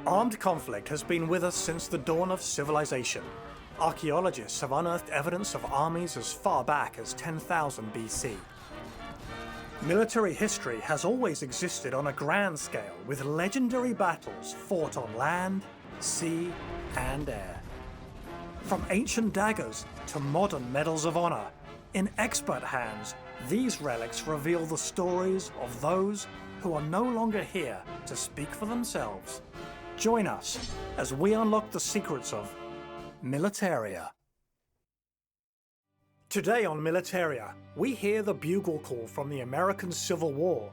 Armed conflict has been with us since the dawn of civilization. Archaeologists have unearthed evidence of armies as far back as 10,000 BC. Military history has always existed on a grand scale, with legendary battles fought on land, sea, and air. From ancient daggers to modern medals of honor, in expert hands, these relics reveal the stories of those who are no longer here to speak for themselves. Join us as we unlock the secrets of Militaria. Today on Militaria, we hear the bugle call from the American Civil War,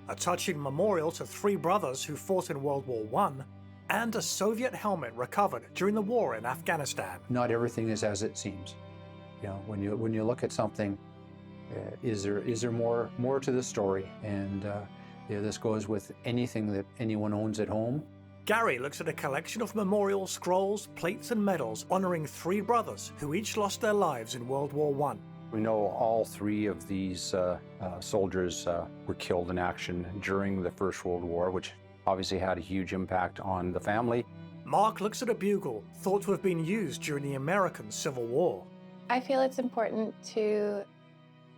a touching memorial to three brothers who fought in World War I, and a Soviet helmet recovered during the war in Afghanistan. Not everything is as it seems. You know, when you look at something, is there more to the story? And this goes with anything that anyone owns at home. Gary looks at a collection of memorial scrolls, plates and medals honoring three brothers who each lost their lives in World War I. We know all three of these soldiers were killed in action during the First World War, which obviously had a huge impact on the family. Mark looks at a bugle thought to have been used during the American Civil War. I feel it's important to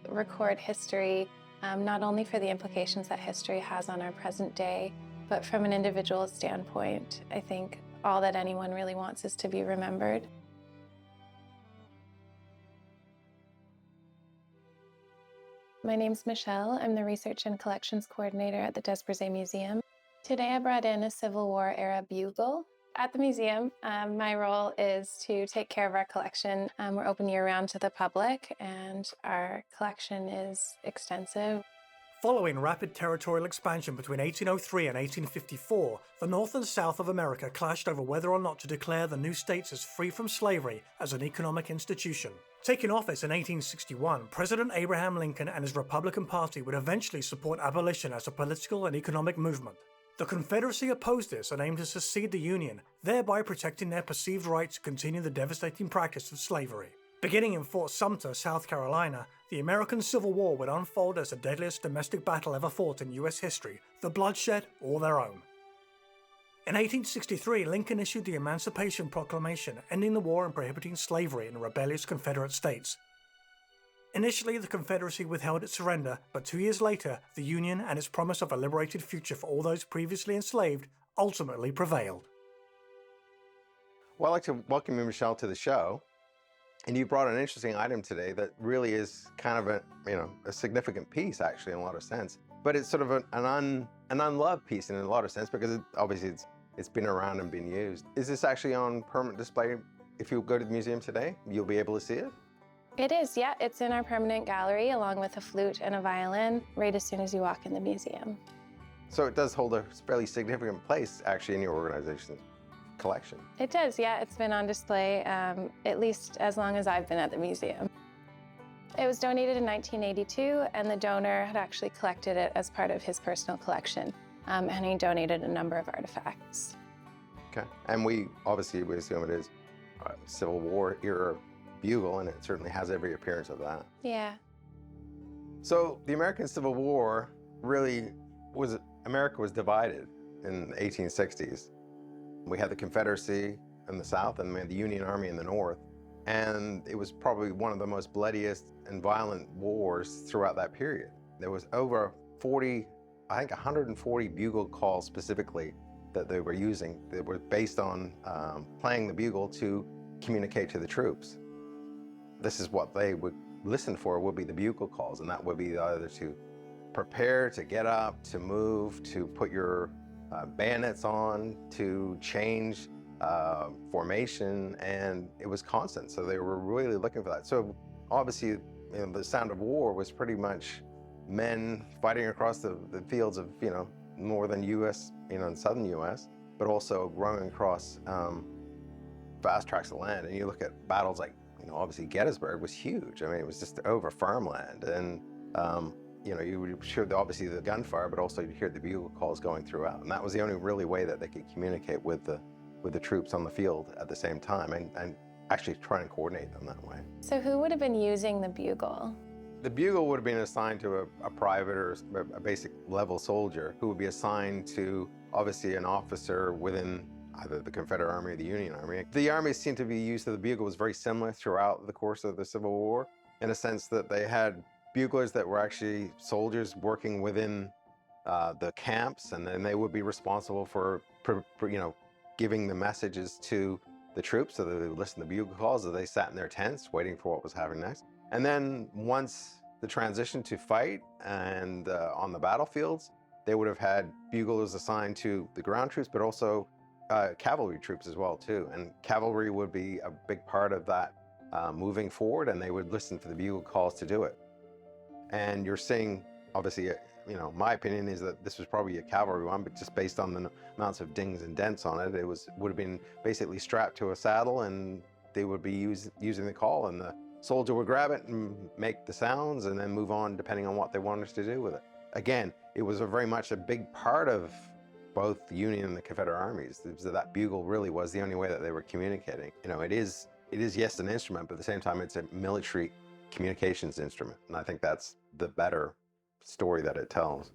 record history, not only for the implications that history has on our present day, but from an individual standpoint. I think all that anyone really wants is to be remembered. My name's Michelle. I'm the Research and Collections Coordinator at the Des Brisets Museum. Today I brought in a Civil War era bugle. At the museum, my role is to take care of our collection. We're open year-round to the public, and our collection is extensive. Following rapid territorial expansion between 1803 and 1854, the North and South of America clashed over whether or not to declare the new states as free from slavery as an economic institution. Taking office in 1861, President Abraham Lincoln and his Republican Party would eventually support abolition as a political and economic movement. The Confederacy opposed this and aimed to secede the Union, thereby protecting their perceived right to continue the devastating practice of slavery. Beginning in Fort Sumter, South Carolina, the American Civil War would unfold as the deadliest domestic battle ever fought in U.S. history, the bloodshed all their own. In 1863, Lincoln issued the Emancipation Proclamation, ending the war and prohibiting slavery in rebellious Confederate states. Initially, the Confederacy withheld its surrender, but 2 years later, the Union and its promise of a liberated future for all those previously enslaved ultimately prevailed. Well, I'd like to welcome you, Michelle, to the show. And you brought an interesting item today that really is kind of a significant piece, actually, in a lot of sense. But it's sort of an unloved piece in a lot of sense, because it's been around and been used. Is this actually on permanent display? If you go to the museum today, you'll be able to see it? It is, yeah. It's in our permanent gallery, along with a flute and a violin, right as soon as you walk in the museum. So it does hold a fairly significant place, actually, in your organization's collection. It does, yeah. It's been on display at least as long as I've been at the museum. It was donated in 1982, and the donor had actually collected it as part of his personal collection, and he donated a number of artifacts. Okay, and we assume it is a Civil War era bugle, and it certainly has every appearance of that. Yeah. So the American Civil War America was divided in the 1860s. We had the Confederacy in the South, and we had the Union Army in the North. And it was probably one of the most bloodiest and violent wars throughout that period. There was over 140 bugle calls specifically that they were using that were based on playing the bugle to communicate to the troops. This is what they would listen for, would be the bugle calls, and that would be either to prepare, to get up, to move, to put your bayonets on, to change formation, and it was constant. So they were really looking for that. So obviously, the sound of war was pretty much men fighting across the fields of, northern U.S., and southern U.S., but also growing across vast tracts of land. And you look at battles like, obviously Gettysburg was huge. I mean, it was just over farmland, and you would hear obviously the gunfire, but also you'd hear the bugle calls going throughout. And that was the only really way that they could communicate with the troops on the field at the same time, and actually try and coordinate them that way. So who would have been using the bugle? The bugle would have been assigned to a private or a basic level soldier who would be assigned to, obviously, an officer within either the Confederate Army or the Union Army. The armies seem to be used to the bugle was very similar throughout the course of the Civil War, in a sense that they had buglers that were actually soldiers working within the camps, and then they would be responsible for giving the messages to the troops, so that they would listen to bugle calls as they sat in their tents waiting for what was happening next. And then once the transition to fight and on the battlefields, they would have had buglers assigned to the ground troops, but also cavalry troops as well too. And cavalry would be a big part of that moving forward, and they would listen for the bugle calls to do it. And you're seeing, obviously, my opinion is that this was probably a cavalry one, but just based on the amounts of dings and dents on it, would have been basically strapped to a saddle, and they would be using the call, and the soldier would grab it and make the sounds and then move on depending on what they wanted to do with it. Again, it was very much a big part of both the Union and the Confederate armies. That bugle really was the only way that they were communicating. It is yes, an instrument, but at the same time it's a military communications instrument. And I think that's the better story that it tells.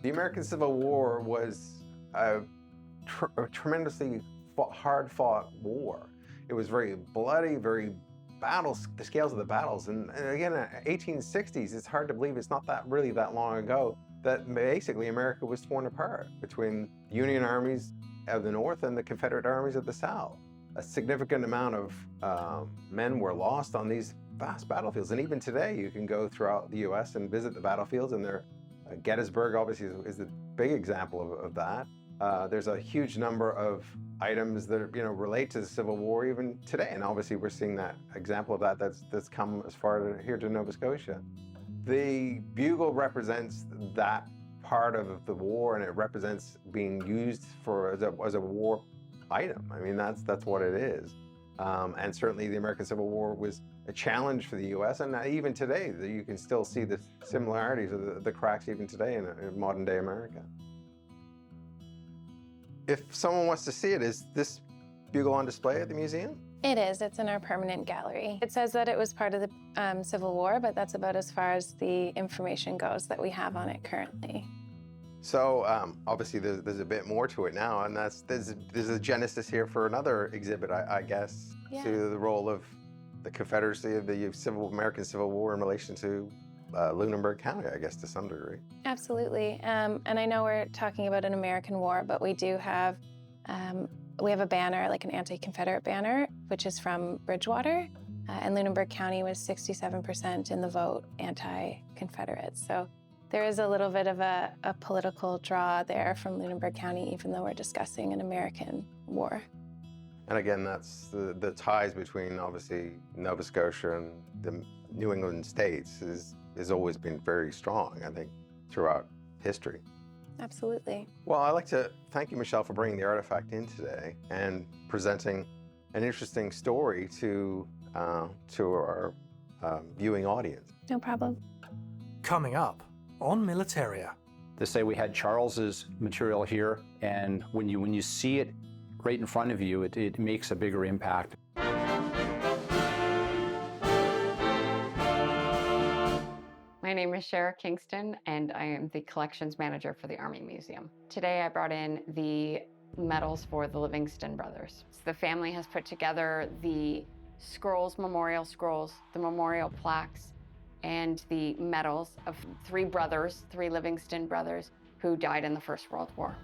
The American Civil War was a tremendously hard-fought war. It was very bloody, very the scales of the battles. And again, 1860s, it's hard to believe it's not really that long ago that basically America was torn apart between the Union armies of the North and the Confederate armies of the South. A significant amount of men were lost on these vast battlefields. And even today, you can go throughout the US and visit the battlefields, and Gettysburg obviously is the big example of that. There's a huge number of items that relate to the Civil War even today, and obviously we're seeing that example of that that's come as far here to Nova Scotia. The bugle represents that part of the war, and it represents being used as a war item. I mean, that's what it is. And certainly the American Civil War was a challenge for the U.S., and even today you can still see the similarities of the cracks even today in modern day America. If someone wants to see it, is this bugle on display at the museum? It is. It's in our permanent gallery. It says that it was part of the Civil War, but that's about as far as the information goes that we have on it currently. So obviously there's a bit more to it now, and there's a genesis here for another exhibit, I guess, Yeah. to the role of the Confederacy of the American Civil War in relation to Lunenburg County, I guess, to some degree. Absolutely. And I know we're talking about an American war, but we do have a banner, like an anti-Confederate banner, which is from Bridgewater. And Lunenburg County was 67% in the vote anti-Confederate. So there is a little bit of a political draw there from Lunenburg County, even though we're discussing an American war. And again, that's the ties between, obviously, Nova Scotia and the New England states has always been very strong, I think, throughout history. Absolutely. Well, I'd like to thank you, Michelle, for bringing the artifact in today and presenting an interesting story to our viewing audience. No problem. Coming up on Militaria. To say we had Charles's material here, and when you see it right in front of you, it makes a bigger impact. My name is Shara Kingston, and I am the collections manager for the Army Museum. Today I brought in the medals for the Livingston brothers. So the family has put together the scrolls, memorial scrolls, the memorial plaques, and the medals of three Livingston brothers who died in the First World War.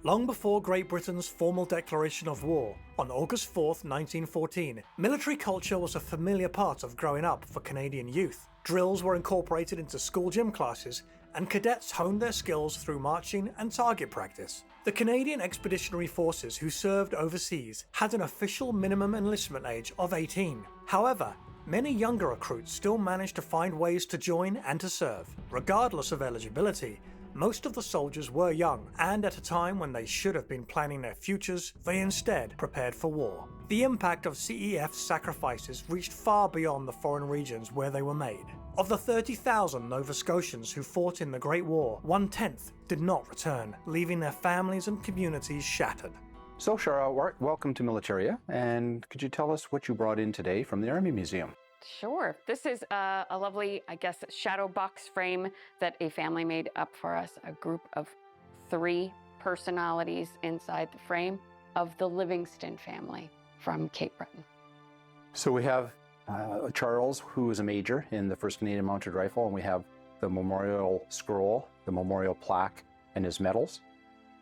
Long before Great Britain's formal declaration of war, on August 4th, 1914, military culture was a familiar part of growing up for Canadian youth. Drills were incorporated into school gym classes, and cadets honed their skills through marching and target practice. The Canadian Expeditionary Forces who served overseas had an official minimum enlistment age of 18. However, many younger recruits still managed to find ways to join and to serve. Regardless of eligibility, most of the soldiers were young, and at a time when they should have been planning their futures, they instead prepared for war. The impact of CEF's sacrifices reached far beyond the foreign regions where they were made. Of the 30,000 Nova Scotians who fought in the Great War, 1/10 did not return, leaving their families and communities shattered. So, Shara, welcome to Militaria, and could you tell us what you brought in today from the Army Museum? Sure. This is a lovely, I guess, shadow box frame that a family made up for us, a group of 3 personalities inside the frame of the Livingston family from Cape Breton. So we have Charles, who is a major in the 1st Canadian Mounted Rifle, and we have the memorial scroll, the memorial plaque, and his medals.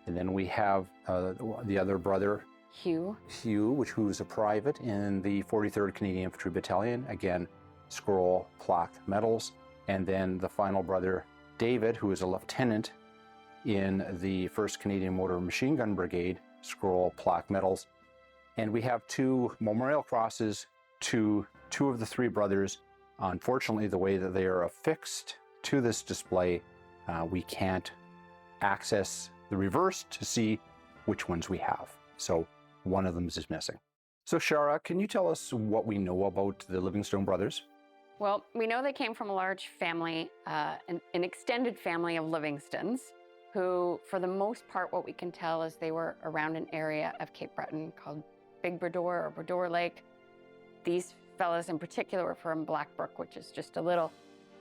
And then we have the other brother, Hugh, who is a private in the 43rd Canadian Infantry Battalion. Again, scroll, plaque, medals. And then the final brother, David, who is a lieutenant in the 1st Canadian Motor Machine Gun Brigade, scroll, plaque, medals. And we have 2 memorial crosses to 2 of the 3 brothers. Unfortunately, the way that they are affixed to this display, we can't access the reverse to see which ones we have. So one of them is missing. So Shara, can you tell us what we know about the Livingstone brothers? Well, we know they came from a large family, an extended family of Livingstons, who, for the most part, what we can tell is they were around an area of Cape Breton called Big Brador or Brador Lake. These fellas in particular were from Blackbrook, which is just a little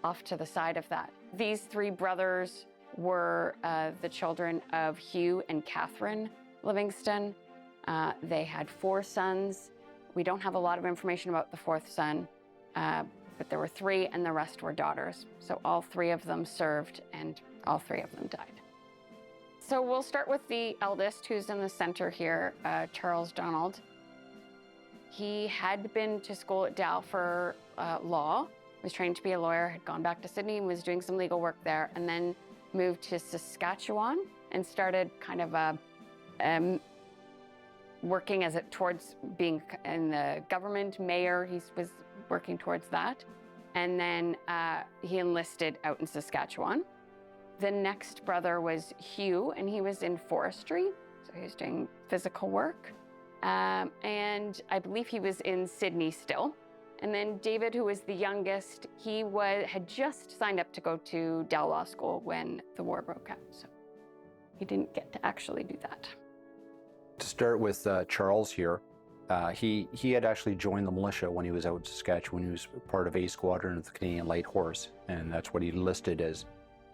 off to the side of that. These 3 brothers were the children of Hugh and Catherine Livingston. They had 4 sons. We don't have a lot of information about the 4th son, but there were 3 and the rest were daughters. So all 3 of them served and all 3 of them died. So we'll start with the eldest, who's in the center here, Charles Donald. He had been to school at Dal for law, was trained to be a lawyer, had gone back to Sydney and was doing some legal work there, and then moved to Saskatchewan and started kind of working towards being in the government, mayor. He was working towards that. And then he enlisted out in Saskatchewan. The next brother was Hugh, and he was in forestry. So he was doing physical work. And I believe he was in Sydney still. And then David, who was the youngest, he had just signed up to go to Dal Law School when the war broke out. So he didn't get to actually do that. To start with Charles here, he had actually joined the militia when he was out in Saskatchewan. He was part of A Squadron of the Canadian Light Horse, and that's what he listed as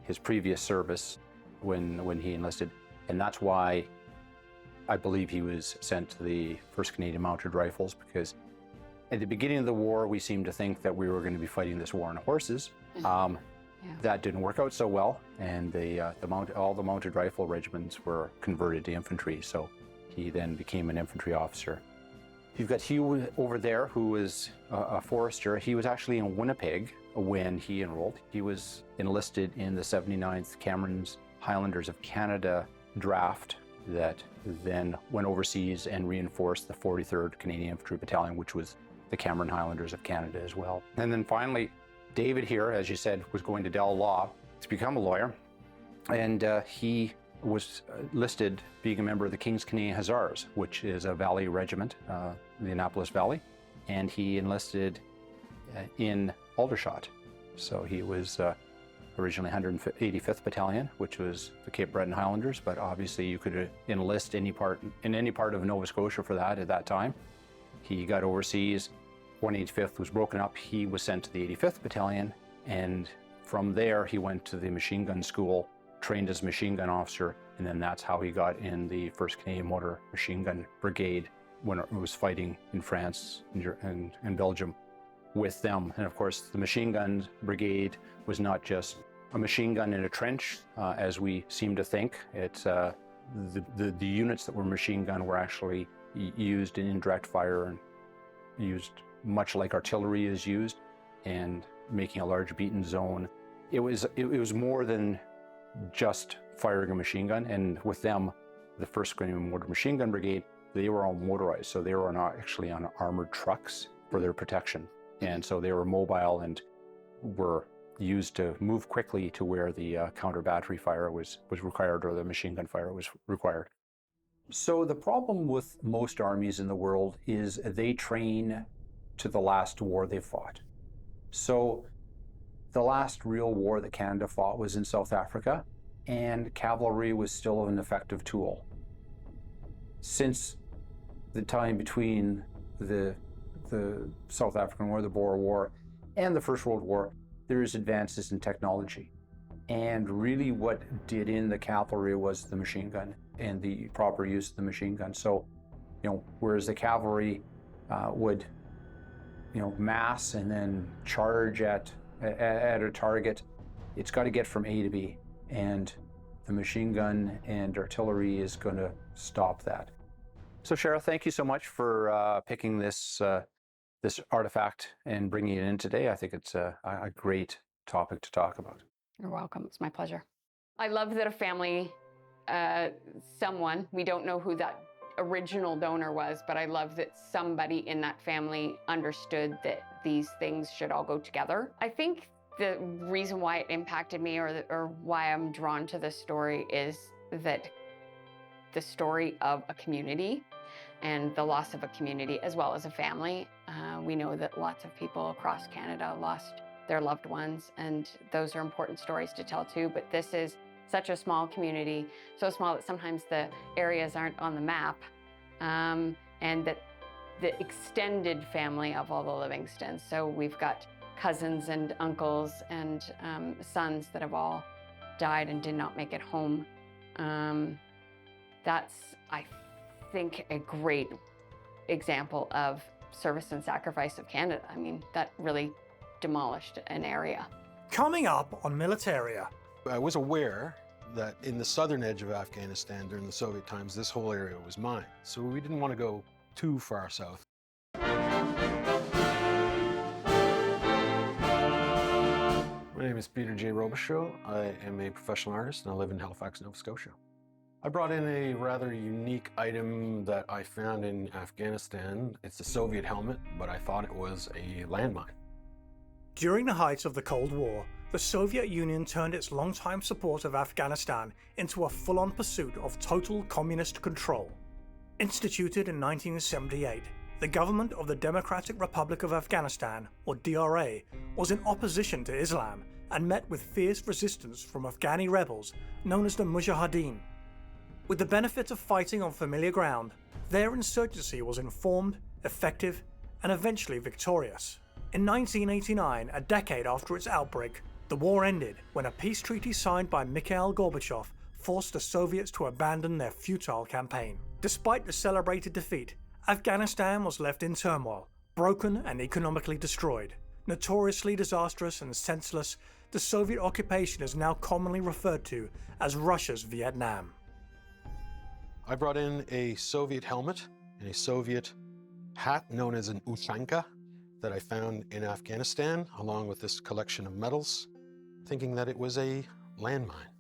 his previous service when he enlisted. And that's why I believe he was sent to the 1st Canadian Mounted Rifles, because at the beginning of the war, we seemed to think that we were going to be fighting this war on horses. That didn't work out so well, and all the mounted rifle regiments were converted to infantry, so he then became an infantry officer. You've got Hugh over there, who is a forester. He was actually in Winnipeg when he enrolled. He was enlisted in the 79th Cameron's Highlanders of Canada draft that then went overseas and reinforced the 43rd Canadian Infantry Battalion, which was the Cameron Highlanders of Canada as well. And then finally, David here, as you said, was going to Dal Law to become a lawyer, and he was listed being a member of the King's Canadian Hussars, which is a Valley regiment, the Annapolis Valley, and he enlisted in Aldershot. So he was originally 185th Battalion, which was the Cape Breton Highlanders, but obviously you could enlist in any part of Nova Scotia for that at that time. He got overseas. 185th was broken up. He was sent to the 85th Battalion, and from there he went to the machine gun school, trained as a machine gun officer, and then that's how he got in the 1st Canadian Motor Machine Gun Brigade when it was fighting in France and Belgium with them. And of course, the machine gun brigade was not just a machine gun in a trench, as we seem to think. It's the units that were machine gun were actually used in indirect fire and used much like artillery is used, and making a large beaten zone. It was more than just firing a machine gun. And with them, the 1st Canadian Motor Machine Gun Brigade, they were all motorized, so they were not actually on armored trucks for their protection. And so they were mobile and were used to move quickly to where the counter battery fire was required, or the machine gun fire was required. So the problem with most armies in the world is they train to the last war they fought. So the last real war that Canada fought was in South Africa, and cavalry was still an effective tool. Since the time between the the South African War, the Boer War, and the First World War, there is advances in technology. And really what did in the cavalry was the machine gun and the proper use of the machine gun. So, whereas the cavalry would, mass and then charge at a target, it's got to get from A to B. And the machine gun and artillery is going to stop that. So Cheryl, thank you so much for picking this artifact and bringing it in today. I think it's a great topic to talk about. You're welcome. It's my pleasure. I love that a family, someone, we don't know who that original donor was, but I love that somebody in that family understood that these things should all go together. I think the reason why it impacted me or why I'm drawn to this story is that the story of a community and the loss of a community as well as a family. We know that lots of people across Canada lost their loved ones, and those are important stories to tell too, but this is such a small community, so small that sometimes the areas aren't on the map, and that the extended family of all the Livingstons. So we've got cousins and uncles and sons that have all died and did not make it home. That's, I think, a great example of service and sacrifice of Canada. I mean, that really demolished an area. Coming up on Militaria. I was aware that in the southern edge of Afghanistan during the Soviet times, this whole area was mine. So we didn't want to go too far south. My name is Peter J. Robichaud. I am a professional artist and I live in Halifax, Nova Scotia. I brought in a rather unique item that I found in Afghanistan. It's a Soviet helmet, but I thought it was a landmine. During the height of the Cold War, the Soviet Union turned its longtime support of Afghanistan into a full-on pursuit of total communist control. Instituted in 1978, the government of the Democratic Republic of Afghanistan, or DRA, was in opposition to Islam and met with fierce resistance from Afghani rebels known as the Mujahideen. With the benefit of fighting on familiar ground, their insurgency was informed, effective, and eventually victorious. In 1989, a decade after its outbreak, the war ended when a peace treaty signed by Mikhail Gorbachev forced the Soviets to abandon their futile campaign. Despite the celebrated defeat, Afghanistan was left in turmoil, broken and economically destroyed. Notoriously disastrous and senseless, the Soviet occupation is now commonly referred to as Russia's Vietnam. I brought in a Soviet helmet and a Soviet hat known as an ushanka that I found in Afghanistan, along with this collection of medals, thinking that it was a landmine.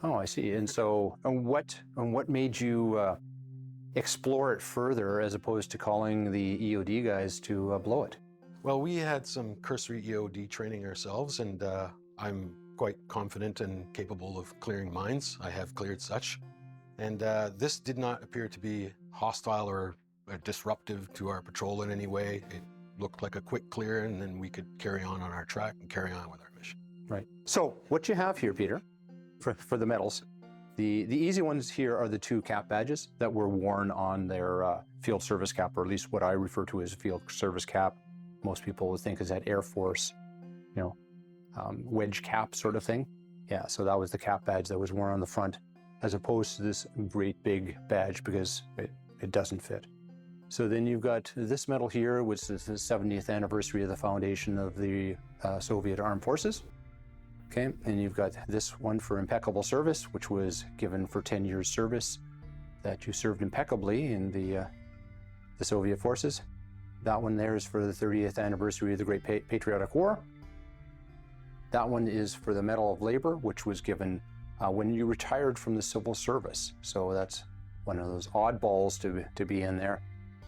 Oh, I see. And so, what made you explore it further as opposed to calling the EOD guys to blow it? Well, we had some cursory EOD training ourselves, and I'm quite confident and capable of clearing mines. I have cleared such. And this did not appear to be hostile or disruptive to our patrol in any way. It looked like a quick clear, and then we could carry on our track and carry on with our mission. Right. So what you have here, Peter, for the medals, the easy ones here are the two cap badges that were worn on their field service cap, or at least what I refer to as a field service cap. Most people would think is that Air Force, wedge cap sort of thing. Yeah, so that was the cap badge that was worn on the front, as opposed to this great big badge because it doesn't fit. So then you've got this medal here, which is the 70th anniversary of the foundation of the Soviet Armed Forces. Okay, and you've got this one for impeccable service, which was given for 10 years service, that you served impeccably in the Soviet forces. That one there is for the 30th anniversary of the Great Patriotic War. That one is for the Medal of Labor, which was given when you retired from the civil service. So that's one of those oddballs to be in there.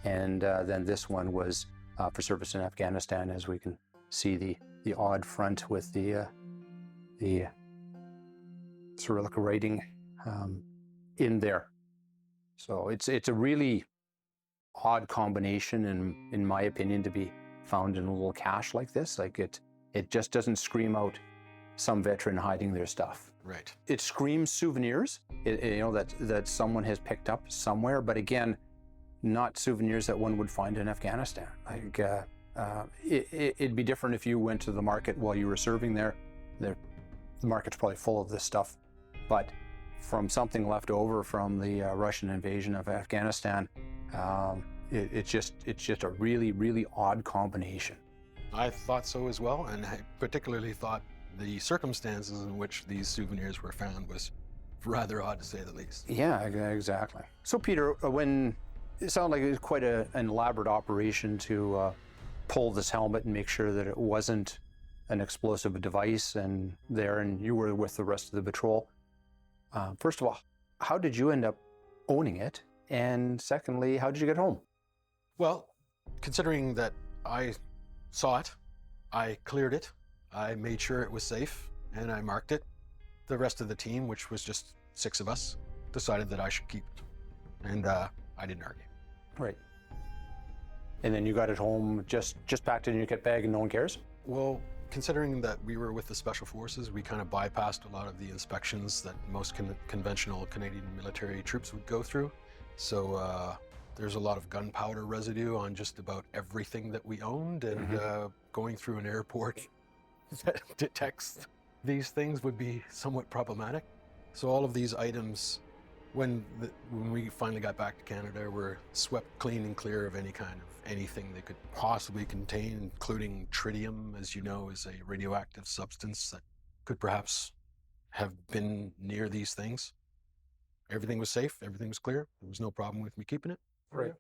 And then this one was for service in Afghanistan, as we can see the odd front with the Cyrillic writing in there. So it's a really odd combination, in my opinion, to be found in a little cache like this. Like it just doesn't scream out some veteran hiding their stuff. Right. It screams souvenirs, that someone has picked up somewhere. But again, not souvenirs that one would find in Afghanistan. Like, it'd be different if you went to the market while you were serving there. The market's probably full of this stuff, but from something left over from the Russian invasion of Afghanistan, it's just a really, really odd combination. I thought so as well, and I particularly thought the circumstances in which these souvenirs were found was rather odd, to say the least. Yeah, exactly. So Peter, when it sounded like it was quite an elaborate operation to pull this helmet and make sure that it wasn't an explosive device and you were with the rest of the patrol. First of all, how did you end up owning it? And secondly, how did you get home? Well, considering that I saw it, I cleared it, I made sure it was safe, and I marked it. The rest of the team, which was just 6 of us, decided that I should keep it. And I didn't argue. Right. And then you got it home, just packed it in your kit bag and no one cares? Well, considering that we were with the Special Forces, we kind of bypassed a lot of the inspections that most conventional Canadian military troops would go through. So there's a lot of gunpowder residue on just about everything that we owned, and going through an airport that detects these things would be somewhat problematic. So all of these items, when we finally got back to Canada, were swept clean and clear of any kind of anything they could possibly contain, including tritium, as you know, is a radioactive substance that could perhaps have been near these things. Everything was safe, everything was clear. There was no problem with me keeping it. Right.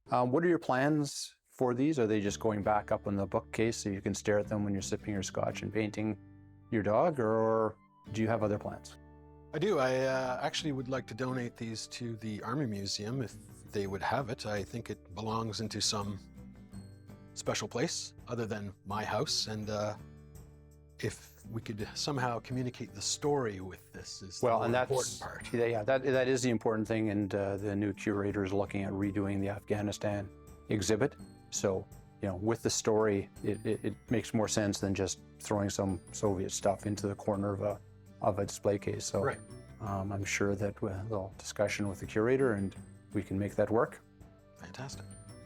What are your plans for these? Are they just going back up in the bookcase so you can stare at them when you're sipping your scotch and painting your dog, or do you have other plans? I do. I actually would like to donate these to the Army Museum if they would have it. I think it belongs into some special place other than my house, and if we could somehow communicate the story with this is the important part. Yeah, that is the important thing, and the new curator is looking at redoing the Afghanistan exhibit. So, with the story, it makes more sense than just throwing some Soviet stuff into the corner of a display case. So right. I'm sure that with a little discussion with the curator and we can make that work. Fantastic.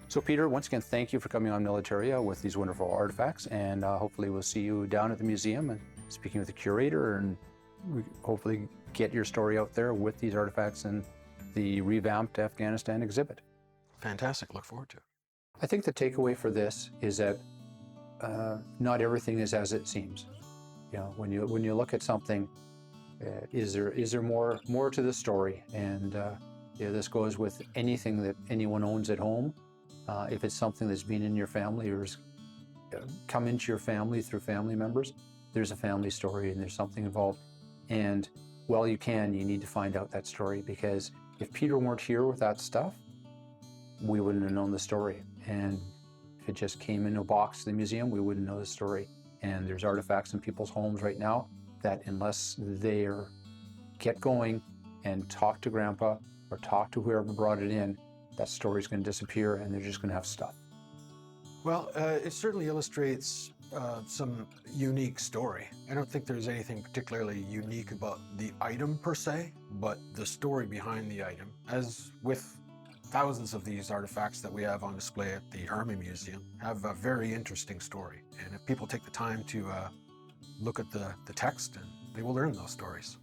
So Peter, once again, thank you for coming on Militaria with these wonderful artifacts, and hopefully we'll see you down at the museum and speaking with the curator, and we hopefully get your story out there with these artifacts and the revamped Afghanistan exhibit. Fantastic. Look forward to it. I think the takeaway for this is that not everything is as it seems. When you look at something, is there more to the story? And this goes with anything that anyone owns at home. If it's something that's been in your family or has come into your family through family members, there's a family story and there's something involved. And while you need to find out that story, because if Peter weren't here with that stuff, we wouldn't have known the story. And if it just came in a box to the museum, we wouldn't know the story. And there's artifacts in people's homes right now that unless they get going and talk to Grandpa or talk to whoever brought it in, that story's going to disappear and they're just going to have stuff. Well, it certainly illustrates some unique story. I don't think there's anything particularly unique about the item per se, but the story behind the item. As with thousands of these artifacts that we have on display at the Army Museum, have a very interesting story. And if people take the time to look at the text, and they will learn those stories.